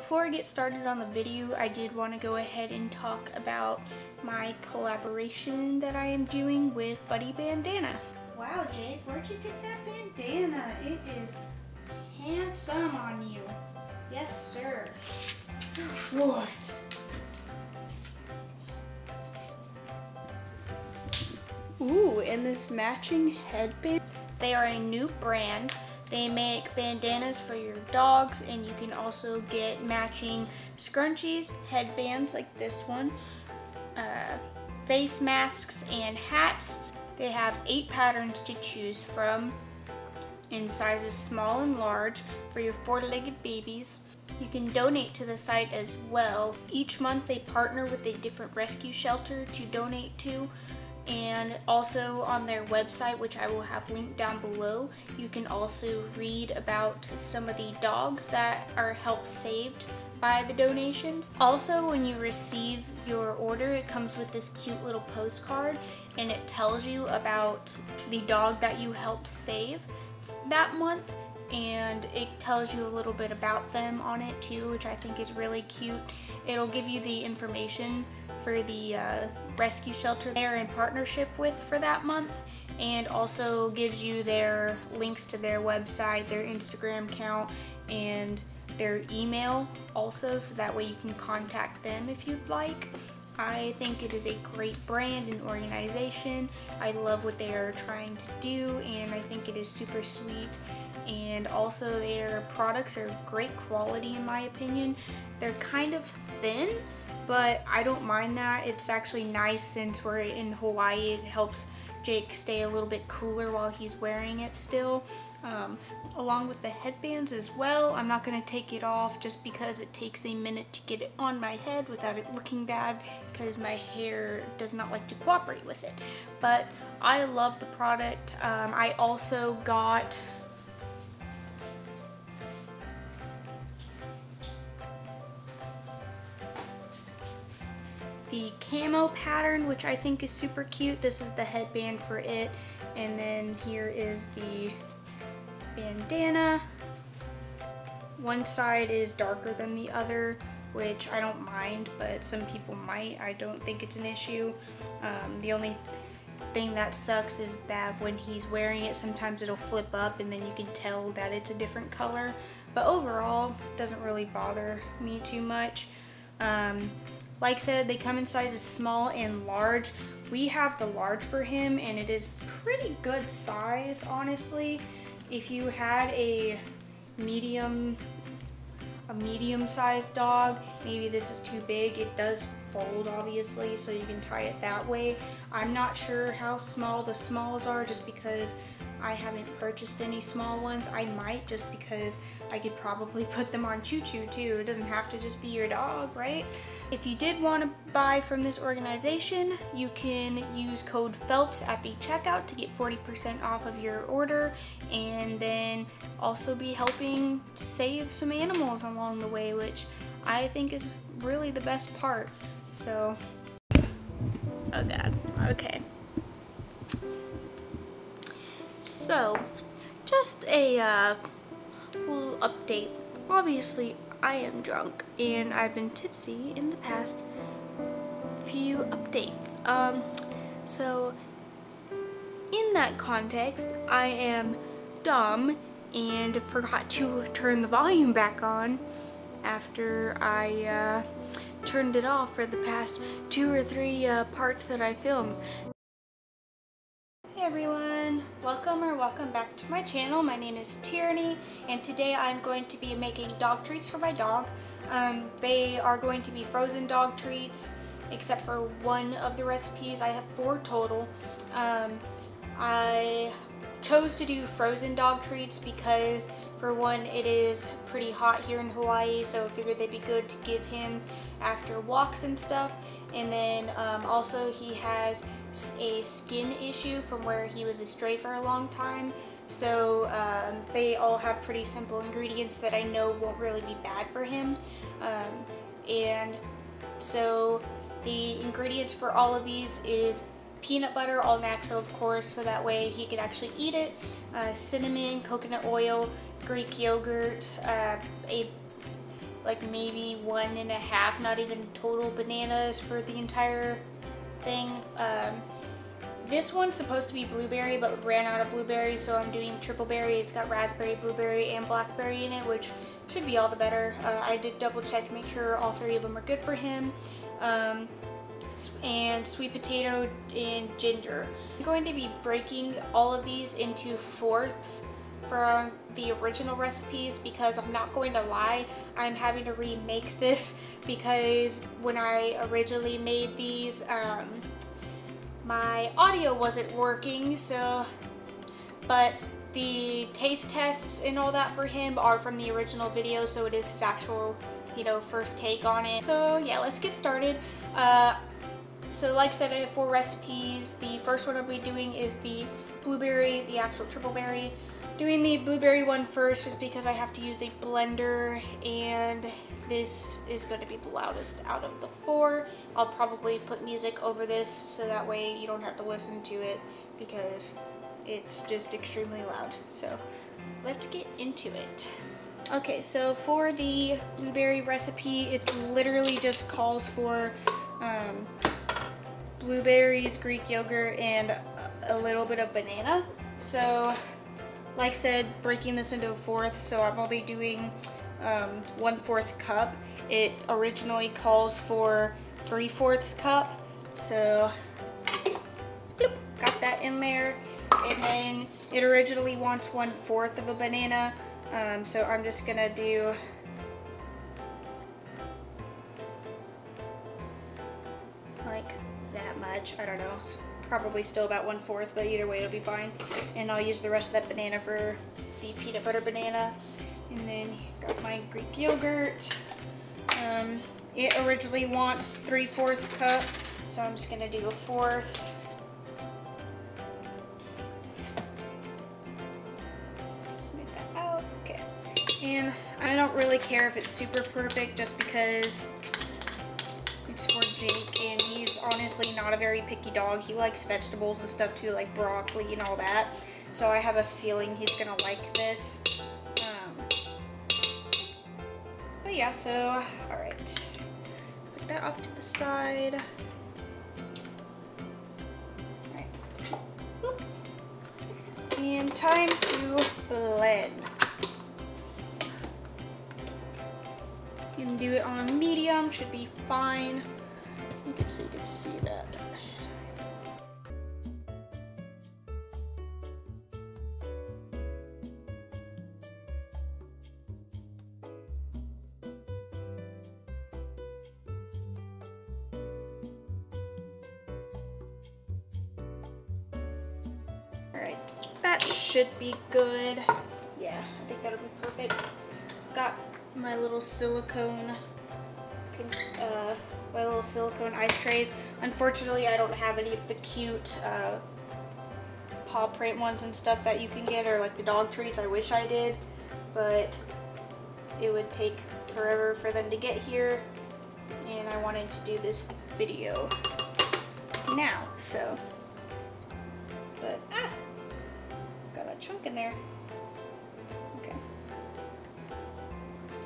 Before I get started on the video, I did want to go ahead and talk about my collaboration that I am doing with Buddy Bandana. Wow, Jake, where'd you get that bandana? It is handsome on you. Yes, sir. What? Ooh, and this matching headband. They are a new brand. They make bandanas for your dogs, and you can also get matching scrunchies, headbands like this one, face masks, and hats. They have 8 patterns to choose from in sizes small and large for your 4-legged babies. You can donate to the site as well. Each month they partner with a different rescue shelter to donate to. And also on their website, which I will have linked down below, you can also read about some of the dogs that are helped saved by the donations. Also, when you receive your order, it comes with this cute little postcard, and it tells you about the dog that you helped save that month, and it tells you a little bit about them on it too, which I think is really cute. It'll give you the information for the rescue shelter they're in partnership with for that month, and also gives you their links to their website, their Instagram account, and their email also, so that way you can contact them if you'd like. I think it is a great brand and organization. I love what they are trying to do, and I think it is super sweet. And also their products are great quality in my opinion. They're kind of thin, but I don't mind that. It's actually nice since we're in Hawaii. It helps Jake stay a little bit cooler while he's wearing it still. Along with the headbands as well. I'm not going to take it off just because it takes a minute to get it on my head without it looking bad, because my hair does not like to cooperate with it. But I love the product. I also got the camo pattern, which I think is super cute. This is the headband for it, and then here is the bandana. One side is darker than the other, which I don't mind, but some people might. I don't think it's an issue. The only thing that sucks is that when he's wearing it, sometimes it'll flip up and then you can tell that it's a different color. But overall, it doesn't really bother me too much. Like I said, they come in sizes small and large. We have the large for him, and it is pretty good size, honestly. If you had a medium-sized dog, maybe this is too big. It does fold, obviously, so you can tie it that way. I'm not sure how small the smalls are, just because I haven't purchased any small ones. I might, just because I could probably put them on Choo Choo too. It doesn't have to just be your dog, right? If you did want to buy from this organization, you can use code Phelps at the checkout to get 40% off of your order, and then also be helping save some animals along the way, which I think is really the best part. So, oh god, okay. So, just a little update. Obviously, I am drunk, and I've been tipsy in the past few updates. So, in that context, I am dumb and forgot to turn the volume back on after I turned it off for the past 2 or 3 parts that I filmed. Hey everyone, welcome back to my channel. My name is Tierney, and today I'm going to be making dog treats for my dog. They are going to be frozen dog treats, except for one of the recipes. I have 4 total. I chose to do frozen dog treats because, for one, it is pretty hot here in Hawaii, so I figured they'd be good to give him after walks and stuff. And then also he has a skin issue from where he was a stray for a long time, so they all have pretty simple ingredients that I know won't really be bad for him. And so the ingredients for all of these is peanut butter, all natural of course, so that way he could actually eat it, cinnamon, coconut oil, Greek yogurt, like maybe 1.5, not even total bananas for the entire thing. This one's supposed to be blueberry, but ran out of blueberry, so I'm doing triple berry. It's got raspberry, blueberry, and blackberry in it, which should be all the better. I did double check, make sure all 3 of them are good for him. And sweet potato and ginger. I'm going to be breaking all of these into fourths for the original recipes, because I'm not going to lie, I'm having to remake this because when I originally made these, my audio wasn't working, so, but the taste tests and all that for him are from the original video, so it is his actual, you know, first take on it. So yeah, let's get started. So like I said, I have 4 recipes. The first one I'll be doing is the blueberry, the actual triple berry. Doing the blueberry one first just because I have to use a blender, and this is going to be the loudest out of the 4. I'll probably put music over this so that way you don't have to listen to it because it's just extremely loud. So let's get into it. Okay, so for the blueberry recipe, it literally just calls for blueberries, Greek yogurt, and a little bit of banana. So like I said, breaking this into fourths, so I'm only doing 1/4 cup. It originally calls for 3/4 cup, so bloop, got that in there. And then it originally wants 1/4 of a banana, so I'm just gonna do like that much. I don't know, probably still about 1/4, but either way it'll be fine. And I'll use the rest of that banana for the peanut butter banana. And then got my Greek yogurt. It originally wants 3/4 cup, so I'm just gonna do 1/4. Smooth that out, okay. And I don't really care if it's super perfect just because it's for Jake, and he's honestly not a very picky dog. He likes vegetables and stuff too, like broccoli and all that. So I have a feeling he's gonna like this. But yeah, so, alright. Put that off to the side. Alright. Boop. And time to blend. You can do it on medium, should be fine. You can see that. Alright, that should be good. Yeah, I think that'll be perfect. Got my little silicone ice trays. Unfortunately, I don't have any of the cute paw print ones and stuff that you can get, or like the dog treats. I wish I did, but it would take forever for them to get here, and I wanted to do this video now, so. But got a chunk in there. Okay.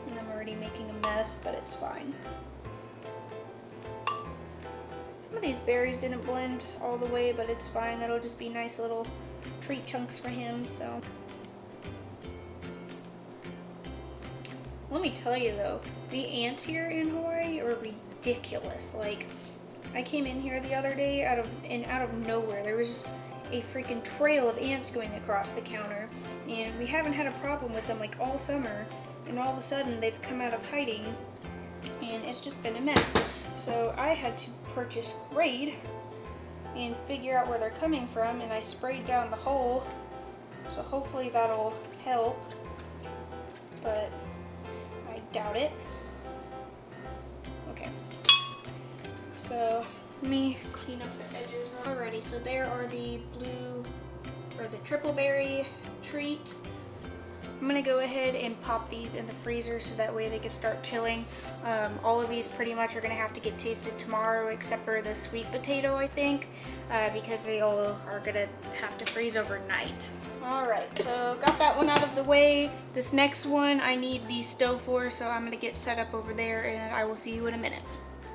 And I'm already making a mess, but it's fine. Some of these berries didn't blend all the way, but it's fine. That'll just be nice little treat chunks for him, so. Let me tell you though, the ants here in Hawaii are ridiculous. Like, I came in here the other day out of nowhere. There was a freaking trail of ants going across the counter, and we haven't had a problem with them like all summer, and all of a sudden they've come out of hiding, and it's just been a mess. So I had to purchase Raid and figure out where they're coming from, and I sprayed down the hole, so hopefully that'll help, but I doubt it. Okay, so let me clean up the edges. Alrighty, so there are the triple berry treats. I'm gonna go ahead and pop these in the freezer so that way they can start chilling. All of these pretty much are gonna have to get tasted tomorrow, except for the sweet potato, I think, because they all are gonna have to freeze overnight. Alright, so got that one out of the way. This next one I need the stove for, so I'm gonna get set up over there and I will see you in a minute.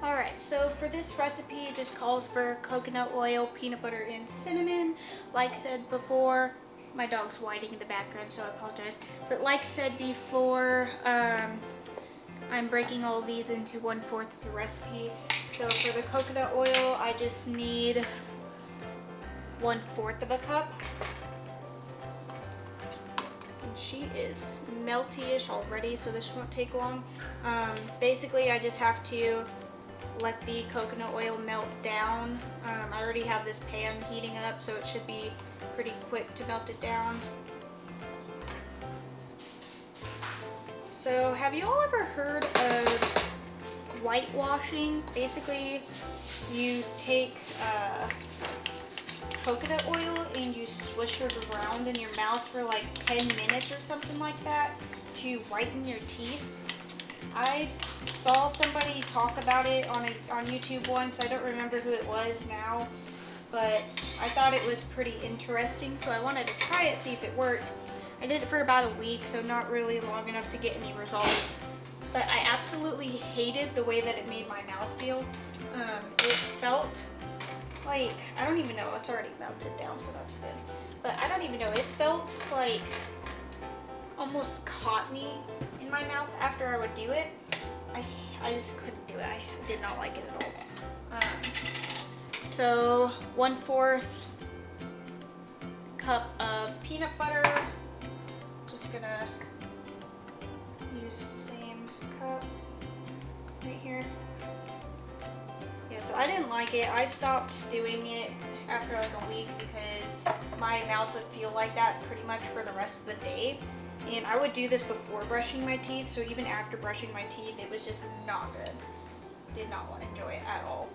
Alright, so for this recipe, it just calls for coconut oil, peanut butter, and cinnamon. Like said before, my dog's whining in the background, so I apologize. But like said before, I'm breaking all these into 1/4 of the recipe. So for the coconut oil, I just need 1/4 of a cup. And she is melty-ish already, so this won't take long. Basically, I just have to let the coconut oil melt down. I already have this pan heating up, so it should be pretty quick to melt it down. So have you all ever heard of whitewashing? Basically, you take coconut oil and you swish it around in your mouth for like 10 minutes or something like that to whiten your teeth. I saw somebody talk about it on YouTube once. I don't remember who it was now, but I thought it was pretty interesting, so I wanted to try it, see if it worked. I did it for about a week, so not really long enough to get any results. But I absolutely hated the way that it made my mouth feel. It felt like, I don't even know, it's already melted down, so that's good. But I don't even know, it felt like almost cottony in my mouth after I would do it. I just couldn't do it. I did not like it at all. So 1/4 cup of peanut butter. Just gonna use the same cup right here. Yeah, so I didn't like it. I stopped doing it after like a week because my mouth would feel like that pretty much for the rest of the day. And I would do this before brushing my teeth, so even after brushing my teeth, it was just not good. Did not want to enjoy it at all.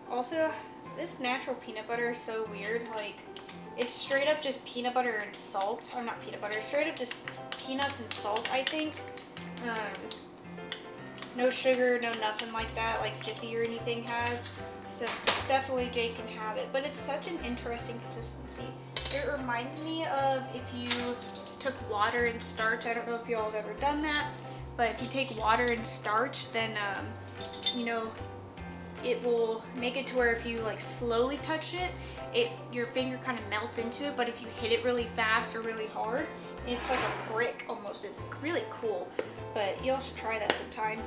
Also, this natural peanut butter is so weird. Like, it's straight up just peanut butter and salt. Or not peanut butter, straight up just peanuts and salt, I think. No sugar, no nothing like that, like Jiffy or anything has. So definitely Jake can have it. But it's such an interesting consistency. It reminds me of if you took water and starch. I don't know if y'all have ever done that, but if you take water and starch, then you know, it will make it to where if you like slowly touch it, your finger kind of melts into it. But if you hit it really fast or really hard, it's like a brick almost. It's really cool, but y'all should try that sometime.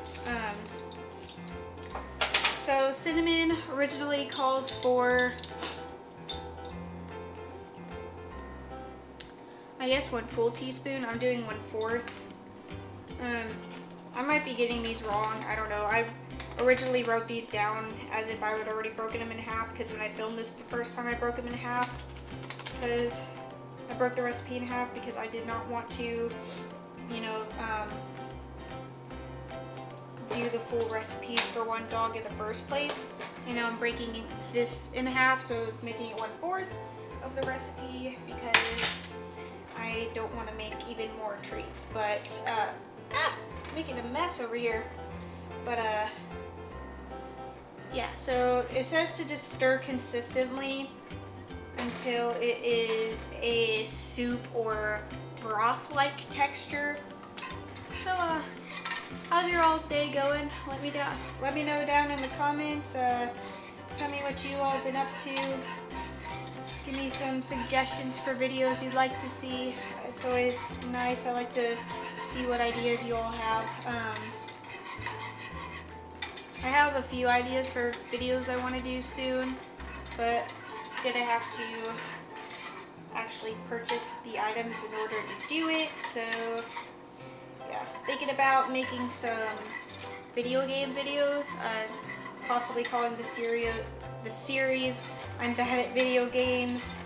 So cinnamon originally calls for, I guess, 1 full teaspoon. I'm doing 1/4. I might be getting these wrong. I don't know. I originally wrote these down as if I had already broken them in half, because when I filmed this the first time I broke them in half, because I broke the recipe in half because I did not want to, you know, do the full recipes for one dog in the first place. And now I'm breaking this in half, so making it 1/4 of the recipe because I don't want to make even more treats. But making a mess over here. But yeah, so it says to just stir consistently until it is a soup or broth-like texture. So how's your all's day going? Let me know down in the comments. Tell me what you all have been up to. Give me some suggestions for videos you'd like to see. It's always nice. I like to see what ideas you all have. I have a few ideas for videos I want to do soon, but I'm gonna have to actually purchase the items in order to do it. So yeah, thinking about making some video game videos, possibly calling the series I'm Bad at Video Games,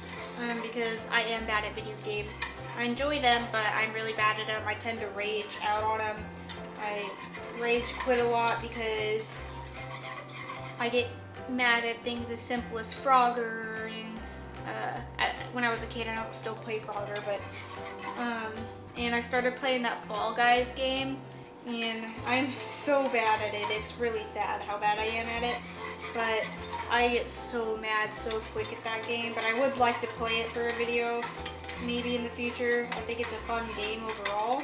because I am bad at video games. I enjoy them, but I'm really bad at them. I tend to rage out on them. I rage quit a lot because I get mad at things as simple as Frogger, and when I was a kid, I don't still play Frogger, but and I started playing that Fall Guys game, and I'm so bad at it. It's really sad how bad I am at it, but I get so mad so quick at that game, but I would like to play it for a video, maybe in the future. I think it's a fun game overall.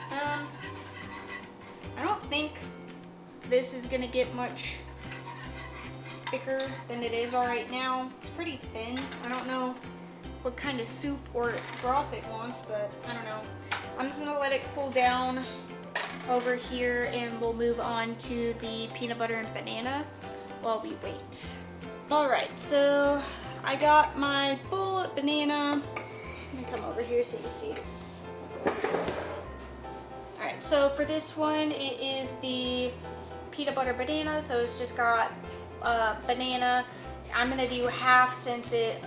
I don't think this is gonna get much thicker than it is right now. It's pretty thin. I don't know what kind of soup or broth it wants, but I don't know. I'm just gonna let it cool down over here and we'll move on to the peanut butter and banana while we wait. Alright, so I got my bowl of banana. Let me come over here so you can see. Alright, so for this one, it is the peanut butter banana, so it's just got banana. I'm gonna do half since it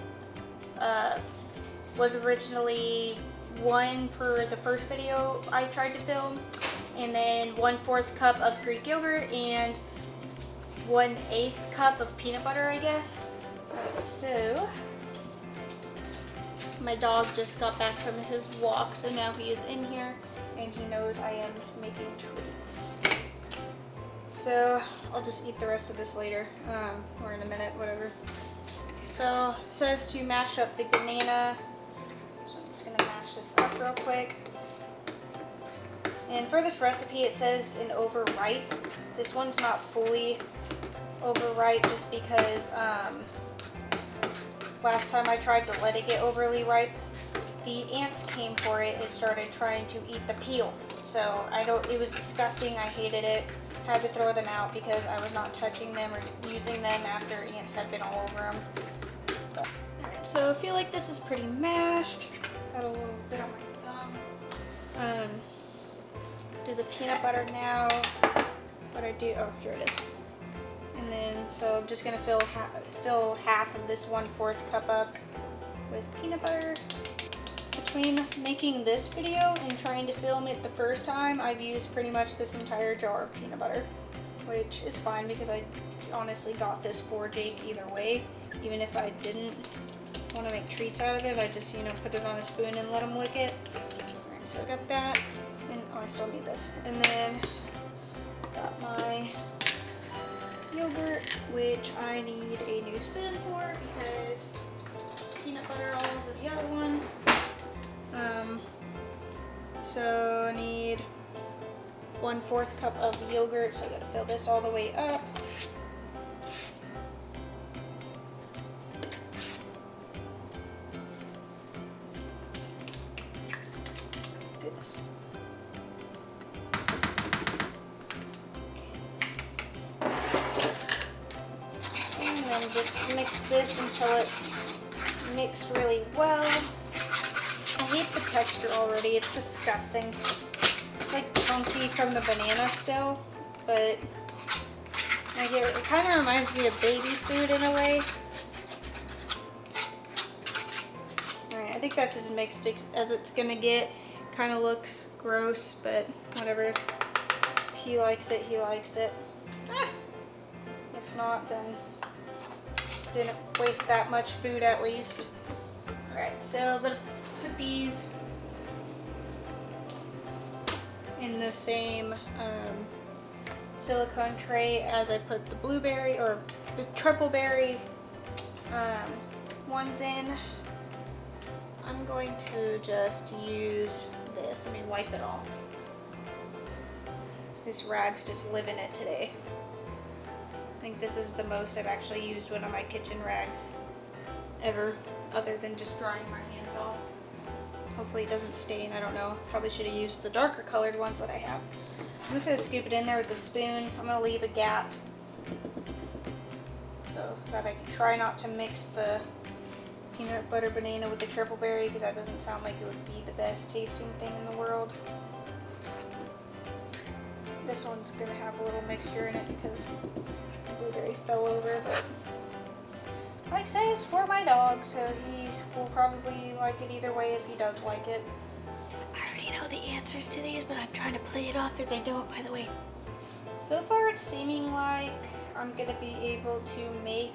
was originally 1 for the first video I tried to film, and then 1/4 cup of Greek yogurt and 1/8 cup of peanut butter, I guess. Alright, so my dog just got back from his walk, so now he is in here and he knows I am making treats. So I'll just eat the rest of this later, or in a minute, whatever. So it says to mash up the banana. So I'm just gonna mash this up real quick. And for this recipe, it says an overripe. This one's not fully overripe just because last time I tried to let it get overly ripe, the ants came for it and started trying to eat the peel. So it was disgusting. I hated it. Had to throw them out because I was not touching them or using them after ants had been all over them. Alright, so I feel like this is pretty mashed. Got a little bit on my thumb. Do the peanut butter now. What I do, oh, here it is. And then, so I'm just gonna fill half of this 1/4 cup up with peanut butter. Between making this video and trying to film it the first time, I've used pretty much this entire jar of peanut butter, which is fine because I honestly got this for Jake either way. Even if I didn't want to make treats out of it, I just, you know, put it on a spoon and let him lick it. Alright, so I got that, and oh, I still need this. And then got my yogurt, which I need a new spoon for because peanut butter all over the other one. So I need 1/4 cup of yogurt, so I gotta fill this all the way up. Goodness. And then just mix this until it's mixed really well. I hate the texture already, it's disgusting. It's like chunky from the banana still, but it kind of reminds me of baby food in a way. Alright, I think that's as mixed as it's gonna get. Kind of looks gross, but whatever. If he likes it, he likes it. If not, then didn't waste that much food at least. Alright, so I'm gonna put these in the same silicone tray as I put the blueberry or the triple berry ones in. I'm going to just use this. Let me wipe it off. This rag's just living it today. I think this is the most I've actually used one of my kitchen rags ever, other than just drying my hands off. Hopefully it doesn't stain, I don't know. Probably should have used the darker colored ones that I have. I'm just going to scoop it in there with the spoon. I'm going to leave a gap so that I can try not to mix the peanut butter banana with the triple berry, because that doesn't sound like it would be the best tasting thing in the world. This one's going to have a little mixture in it because the blueberry fell over, but like I say, it's for my dog, so he will probably like it either way if he does like it. I already know the answers to these, but I'm trying to play it off as I don't, by the way. So far it's seeming like I'm going to be able to make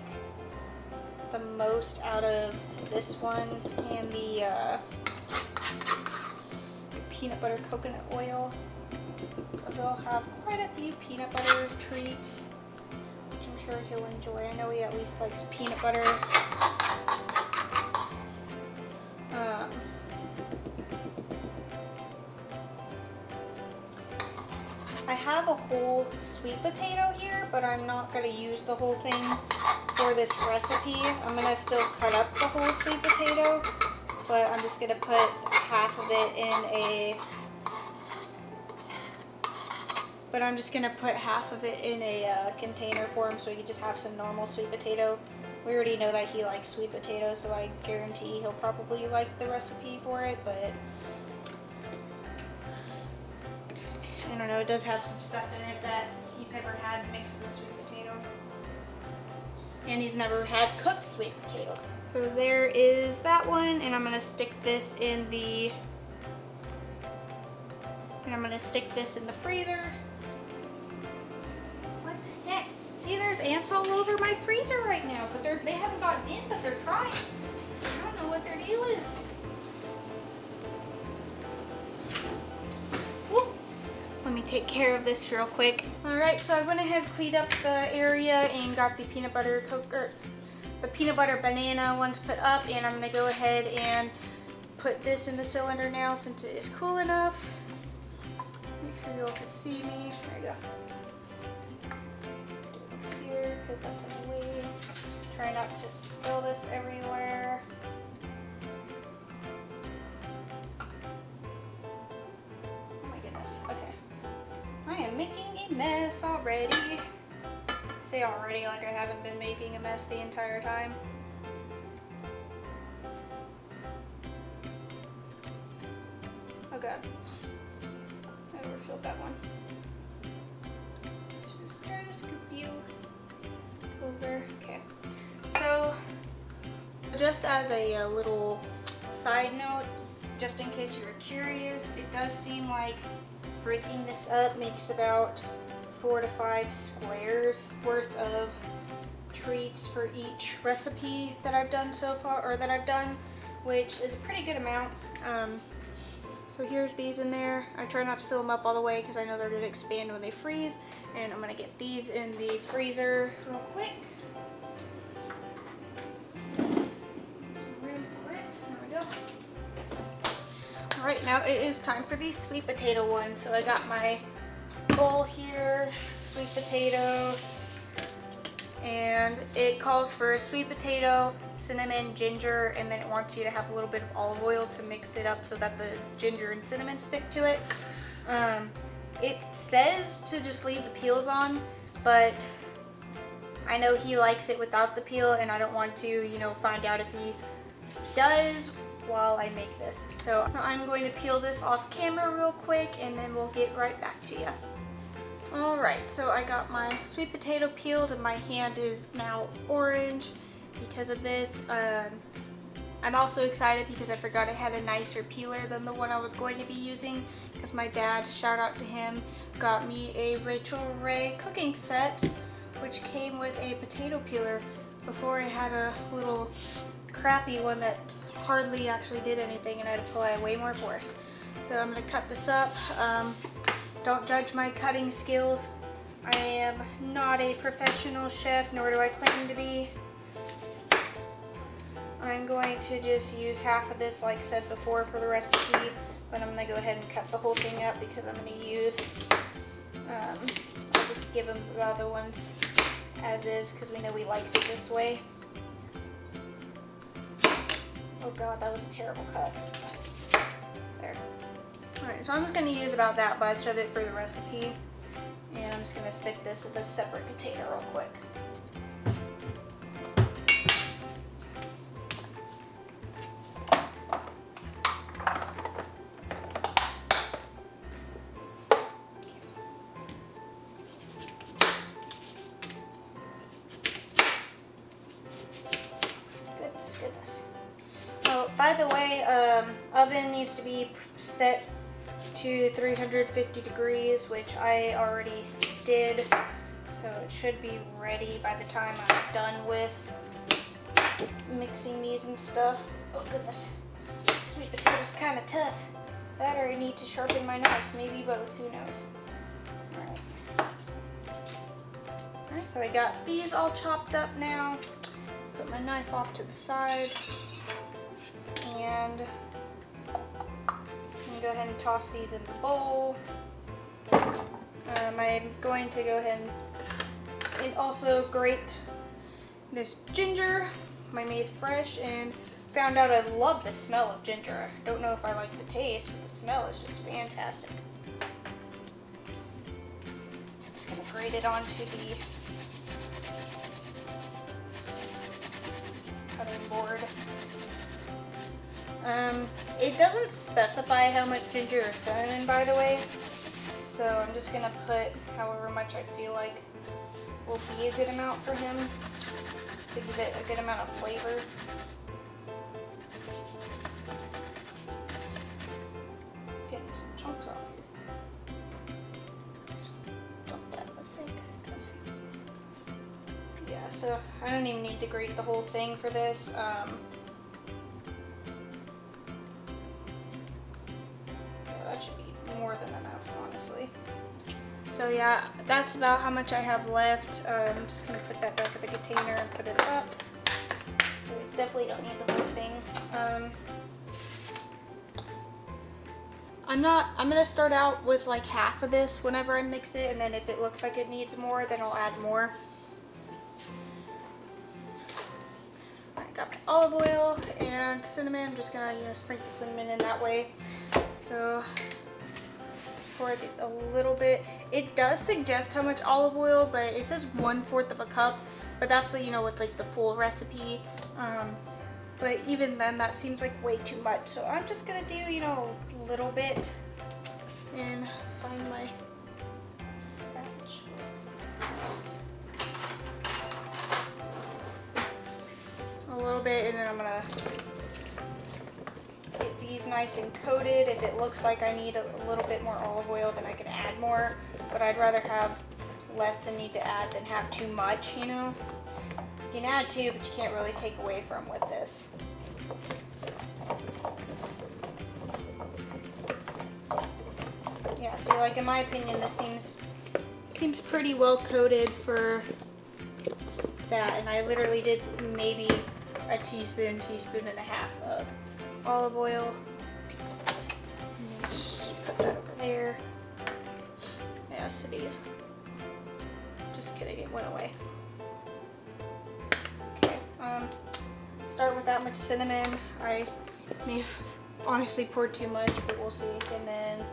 the most out of this one and the peanut butter coconut oil. So I'll have quite a few peanut butter treats, which I'm sure he'll enjoy. I know he at least likes peanut butter. I have a whole sweet potato here, but I'm not going to use the whole thing for this recipe. I'm going to still cut up the whole sweet potato, but I'm just going to put half of it in a container for him so he can just have some normal sweet potato. We already know that he likes sweet potatoes, so I guarantee he'll probably like the recipe for it, but I don't know, it does have some stuff in it that he's never had mixed with sweet potato. And he's never had cooked sweet potato. So there is that one, and I'm gonna stick this in the freezer. What the heck? See, there's ants all over my freezer right now, but they haven't gotten in, but they're trying. I don't know what their deal is. Whoop. Let me take care of this real quick. All right, so I went ahead and cleaned up the area and got the peanut butter banana ones put up, and I'm gonna go ahead and put this in the cylinder now since it is cool enough. Make sure you all can see me. There you go. Do it over here because that's in the way. Try not to spill this everywhere. Oh my goodness. Okay. I am making a mess already. Say already like I haven't been making a mess the entire time. Oh god. I overfilled that one. Let's just try to scoop you over. Okay. So, just as a little side note, just in case you were curious, it does seem like breaking this up makes about 4 to 5 squares worth of treats for each recipe that I've done so far, or that I've done, which is a pretty good amount. So here's these in there. I try not to fill them up all the way because I know they're going to expand when they freeze, and I'm going to get these in the freezer real quick. Some room for it. There we go. Alright, now it is time for the sweet potato one. So I got my bowl here, sweet potato, and it calls for sweet potato, cinnamon, ginger, and then it wants you to have a little bit of olive oil to mix it up so that the ginger and cinnamon stick to it. It says to just leave the peels on, but I know he likes it without the peel, and I don't want to, you know, find out if he does while I make this. So I'm going to peel this off camera real quick, and then we'll get right back to you. Alright, so I got my sweet potato peeled, and my hand is now orange because of this. I'm also excited because I forgot I had a nicer peeler than the one I was going to be using, because my dad, shout out to him, got me a Rachael Ray cooking set, which came with a potato peeler. Before I had a little crappy one that hardly actually did anything, and I had to apply way more force. So I'm going to cut this up. Don't judge my cutting skills. I am not a professional chef, nor do I claim to be. I'm going to just use half of this, like I said before, for the recipe, but I'm going to go ahead and cut the whole thing up because I'm going to use, I'll just give him the other ones as is because we know he likes it this way. Oh god, that was a terrible cut. There. Alright, so I'm just going to use about that much of it for the recipe, and I'm just going to stick this in a separate container real quick. Goodness. Oh, by the way, oven needs to be set to 350 degrees, which I already did, so it should be ready by the time I'm done with mixing these and stuff. Oh goodness, sweet potato's kind of tough. That or I need to sharpen my knife, maybe both, who knows. Alright, so I got these all chopped up now. Put my knife off to the side. And I'm going to go ahead and toss these in the bowl. I'm going to go ahead and also grate this ginger I made fresh, and found out I love the smell of ginger. I don't know if I like the taste, but the smell is just fantastic. Just going to grate it onto the cutting board. It doesn't specify how much ginger or cinnamon, by the way, so I'm just going to put however much I feel like will be a good amount for him to give it a good amount of flavor. Getting some chunks off here. Just dump that in the sink. Yeah, so I don't even need to grate the whole thing for this. That should be more than enough, honestly. So yeah, that's about how much I have left. I'm just gonna put that back in the container and put it up. We definitely don't need the whole thing. I'm gonna start out with like half of this whenever I mix it, and then if it looks like it needs more, then I'll add more. I got my olive oil and cinnamon. I'm just gonna, sprinkle the cinnamon in that way. So pour it a little bit. It does suggest how much olive oil, but it says 1/4 of a cup. But that's with like the full recipe. But even then, that seems like way too much. So I'm just gonna do a little bit and find my spatula. A little bit, and then I'm gonna get these nice and coated. If it looks like I need a little bit more olive oil, then I can add more, but I'd rather have less and need to add than have too much, You can add too, but you can't really take away from with this. Yeah, so like in my opinion, this seems pretty well coated for that, and I literally did maybe a teaspoon and a half of olive oil. Just put that over there. Yes, it is. Just kidding, it went away. Okay, start with that much cinnamon. I may have honestly poured too much, but we'll see. And then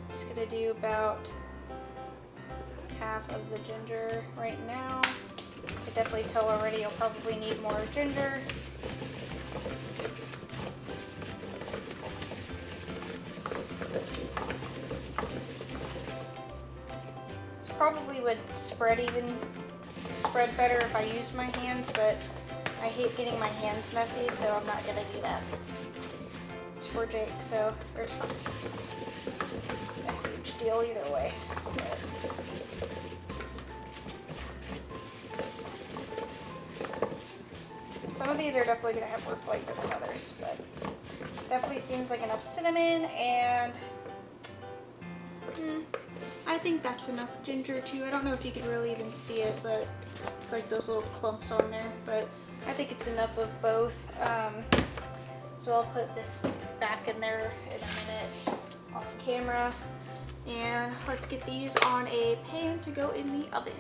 just gonna do about half of the ginger right now. I can definitely tell already you'll probably need more ginger. This probably would spread better if I used my hands, but I hate getting my hands messy, so I'm not gonna do that. It's for Jake, so it's fine. A huge deal either way. But some of these are definitely gonna have more flavor than others, but definitely seems like enough cinnamon, and I think that's enough ginger too. I don't know if you can really even see it, but it's like those little clumps on there, but I think it's enough of both. So I'll put this back in there in a minute off camera, and let's get these on a pan to go in the oven.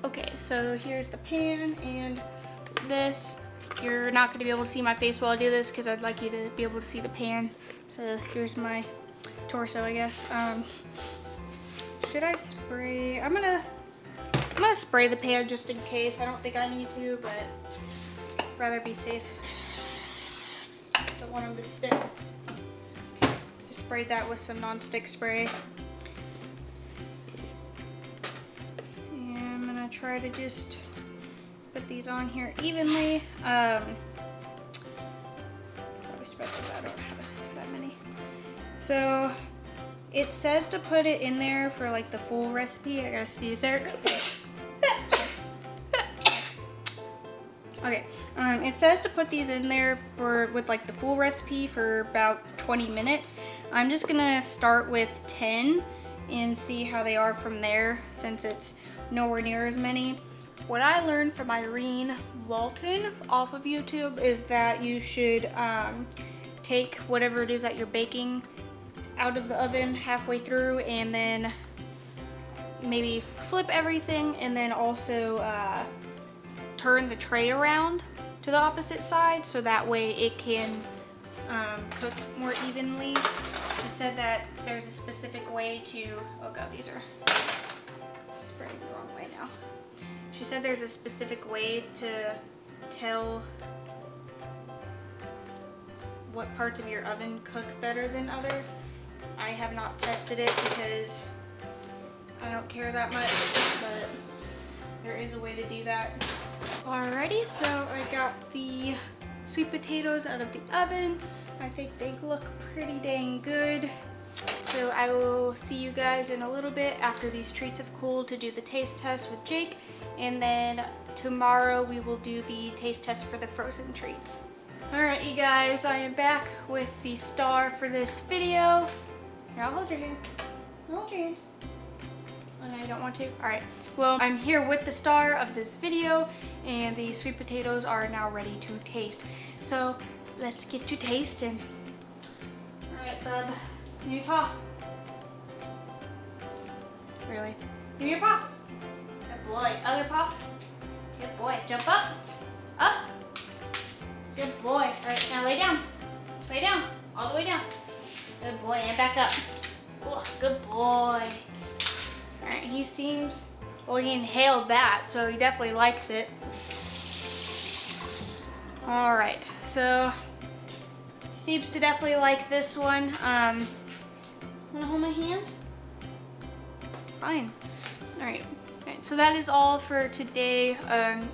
Okay, so here's the pan, and this, you're not going to be able to see my face while I do this because I'd like you to be able to see the pan. So here's my torso, I guess. Should I spray? I'm gonna spray the pan just in case. I don't think I need to, but I'd rather be safe. Don't want them to stick. Just spray that with some non-stick spray. And I'm gonna try to just put these on here evenly. Probably spread those out. I don't have that many. So it says to put it in there for like the full recipe. I gotta sneeze there. Okay, it says to put these in there with like the full recipe for about 20 minutes. I'm just gonna start with 10 and see how they are from there, since it's nowhere near as many. What I learned from Irene Walton off of YouTube is that you should take whatever it is that you're baking out of the oven halfway through, and then maybe flip everything, and then also turn the tray around to the opposite side so that way it can cook more evenly. She said that there's a specific way to, oh god, these are spreading the wrong way now. She said there's a specific way to tell what parts of your oven cook better than others. I have not tested it because I don't care that much, but there is a way to do that. Alrighty, so I got the sweet potatoes out of the oven. I think they look pretty dang good. So I will see you guys in a little bit after these treats have cooled to do the taste test with Jake. And then tomorrow we will do the taste test for the frozen treats. Alright you guys, I am back with the star for this video. Here, I'll hold your hand. I'll hold your hand. Oh no, you don't want to? Alright. Well, I'm here with the star of this video, and the sweet potatoes are now ready to taste. So let's get to tasting. Alright, bub. Give me your paw. Really? Give me your paw. Good boy. Other paw. Good boy. Jump up. Up. Good boy. Alright, now lay down. Lay down. All the way down. Good boy. And back up. Ooh, good boy. Alright, he seems, well, he inhaled that, so he definitely likes it. Alright, so he seems to definitely like this one. Wanna hold my hand? Fine. Alright. Alright, so that is all for today.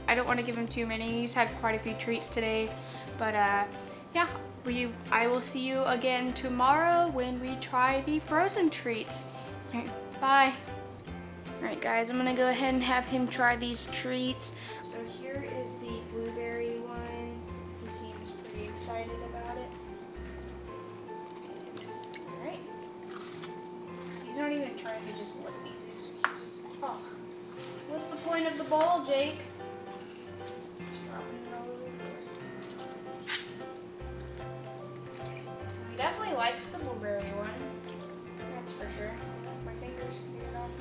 I don't want to give him too many. He's had quite a few treats today. But yeah, I will see you again tomorrow when we try the frozen treats. Alright, bye. Alright guys, I'm gonna go ahead and have him try these treats. So here is the blueberry one. He seems pretty excited about it. Alright. He's not even trying to just lick these. He's just, oh. What's the point of the bowl, Jake? Just dropping it all over the floor. He definitely likes the blueberry one. That's for sure. My fingers can get it off.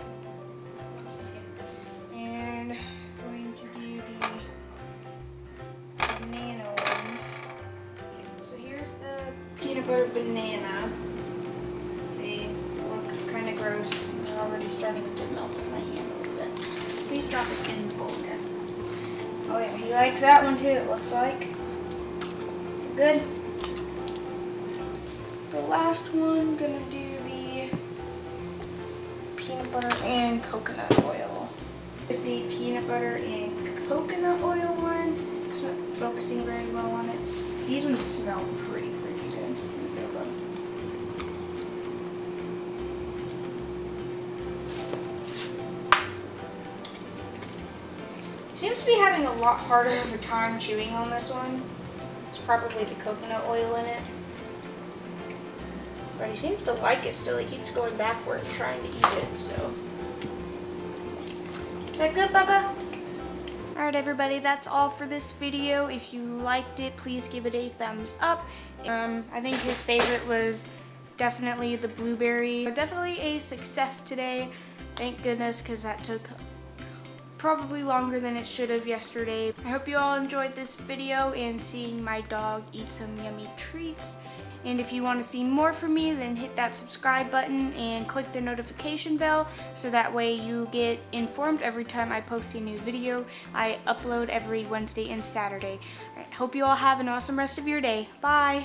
And going to do the banana ones. Okay, so here's the peanut butter banana. They look kind of gross. They're already starting to melt in my hand a little bit. Please drop it in the bowl again. Oh yeah, he likes that one too, it looks like. Good. The last one, gonna do the peanut butter and coconut oil. Is the peanut butter and coconut oil one. It's not focusing very well on it. These ones smell pretty freaking good. Here we go, bud. Seems to be having a lot harder of a time chewing on this one. It's probably the coconut oil in it. But he seems to like it still. He keeps going backward trying to eat it, so. Is that good, Bubba? Alright everybody, that's all for this video. If you liked it, please give it a thumbs up. I think his favorite was definitely the blueberry. Definitely a success today. Thank goodness, because that took probably longer than it should have yesterday. I hope you all enjoyed this video and seeing my dog eat some yummy treats. And if you want to see more from me, then hit that subscribe button and click the notification bell so that way you get informed every time I post a new video. I upload every Wednesday and Saturday. All right, hope you all have an awesome rest of your day. Bye!